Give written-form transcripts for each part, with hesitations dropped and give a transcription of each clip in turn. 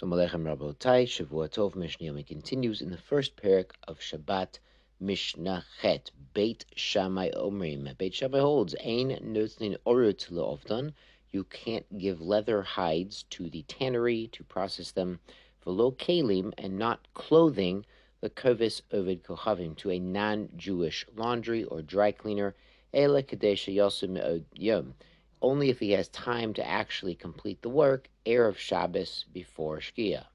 Shalom Aleichem Rabotai, Shavua Tov. Mishnah Yomi continues in the first parak of Shabbat, Mishnah Chet. Beit Shammai Omrim. Beit Shammai holds, Ein notnin orut le'ovdan. You can't give leather hides to the tannery to process them, v'lo kelim, and not clothing, lekovis ovid kochavim, to a non-Jewish laundry or dry cleaner, ele kadesha yasu me'od yom, only if he has time to actually complete the work, erev Shabbos, before Shkia.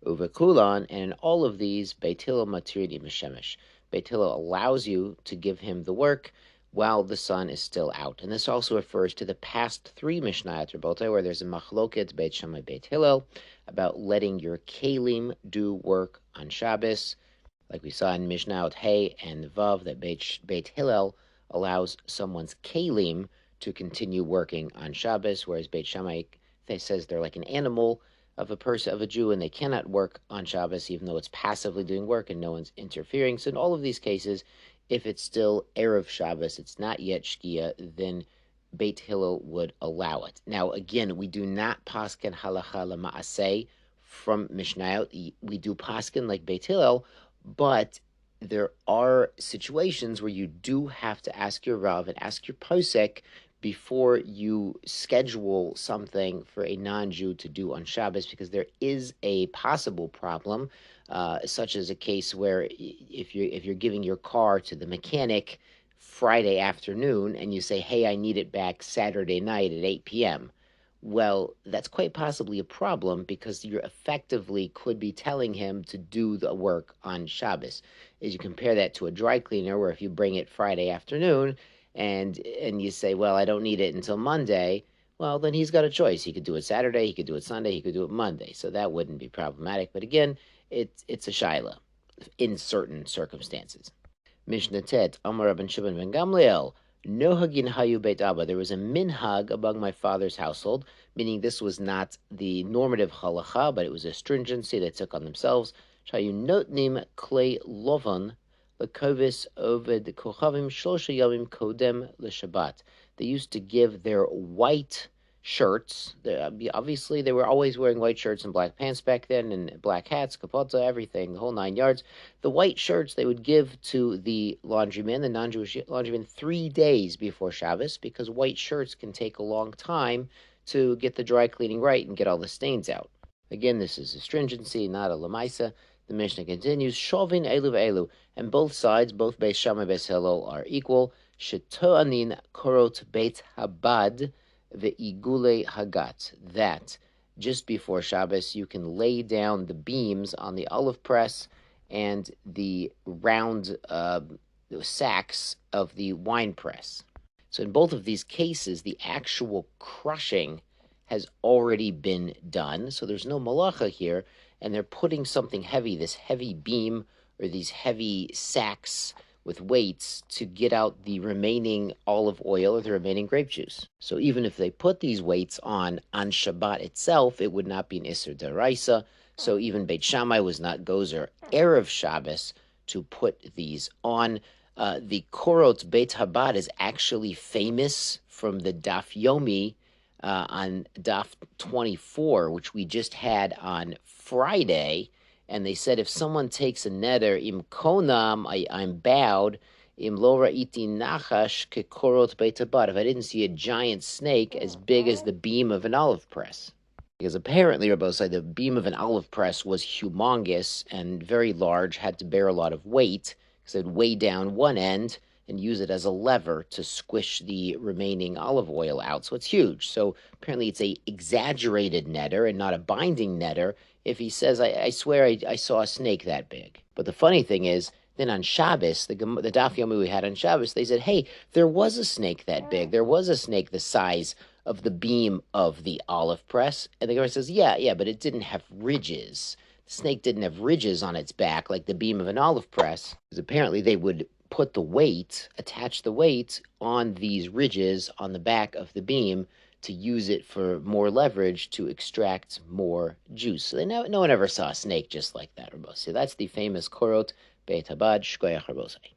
Uvekulan, and in all of these, Beit Hillel matirdi mishemesh. Beit Hillel allows you to give him the work while the sun is still out. And this also refers to the past three Mishnayot Rabotai, where there's a machloket, Beit Shammai, Beit Hillel, about letting your kelim do work on Shabbos. Like we saw in Mishnayot Hey and Vav, that Beit Hillel allows someone's kelim to continue working on Shabbos, whereas Beit Shammai says they're like an animal of a Jew, and they cannot work on Shabbos, even though it's passively doing work and no one's interfering. So in all of these cases, if it's still erev Shabbos, it's not yet Shkia, then Beit Hillel would allow it. Now, again, we do not paskin halacha lema'aseh from Mishnayot. We do paskin like Beit Hillel, but there are situations where you do have to ask your Rav and ask your posek before you schedule something for a non-Jew to do on Shabbos, because there is a possible problem, such as a case where if you're giving your car to the mechanic Friday afternoon and you say, hey, I need it back Saturday night at 8 p.m., well, that's quite possibly a problem, because you effectively could be telling him to do the work on Shabbos. As you compare that to a dry cleaner, where if you bring it Friday afternoon, and you say, well, I don't need it until Monday, well, then he's got a choice. He could do it Saturday, he could do it Sunday, he could do it Monday. So that wouldn't be problematic. But again, it's a shaila in certain circumstances. Mishnah Tet, Amar Rabban Shimon ben Gamliel, Nohagin hayu beit Abba. There was a minhag among my father's household, meaning this was not the normative halacha, but it was a stringency they took on themselves. Shayu notnim klei lovan lekovis oved kochavim shlosha yomim kodem leShabbat. They used to give their white shirts. Obviously, they were always wearing white shirts and black pants back then, and black hats, kapota, everything, the whole 9 yards. The white shirts they would give to the laundryman, the non-Jewish laundryman, 3 days before Shabbos, because white shirts can take a long time to get the dry cleaning right and get all the stains out. Again, this is a stringency, not a lamaisa. The Mishnah continues, Shovin elu ve'elu, and both sides, both Beis Shammai and Beis Hillel, are equal. Shetoanin korot Beit Habad ve'igule hagat, that just before Shabbos you can lay down the beams on the olive press and the round sacks of the wine press. So in both of these cases, the actual crushing has already been done, so there's no malacha here, and they're putting something heavy, this heavy beam or these heavy sacks with weights, to get out the remaining olive oil or the remaining grape juice. So even if they put these weights on Shabbat itself, it would not be an Isser Deraisa. So even Beit Shammai was not gozer erev Shabbos to put these on. The Korot Beit Habad is actually famous from the Daf Yomi on Daf 24, which we just had on Friday. And they said, if someone takes a neder, im konam, I'm bowed, im lo ra'iti nachash kekorot beit habad, if I didn't see a giant snake as big as the beam of an olive press. Because apparently, Rabbi said, the beam of an olive press was humongous and very large, had to bear a lot of weight, because it would weigh down one end and use it as a lever to squish the remaining olive oil out. So it's huge. So apparently it's a exaggerated neder and not a binding neder if he says, I swear I saw a snake that big. But the funny thing is, then on Shabbos, the Daf Yomi we had on Shabbos, they said, hey, there was a snake that big. There was a snake the size of the beam of the olive press. And the guy says, yeah, but it didn't have ridges. The snake didn't have ridges on its back like the beam of an olive press. Because apparently they would put the weight, attach the weight on these ridges on the back of the beam to use it for more leverage to extract more juice. So no one ever saw a snake just like that. So that's the famous Korot Beit Habad Shkoyach Rabosai.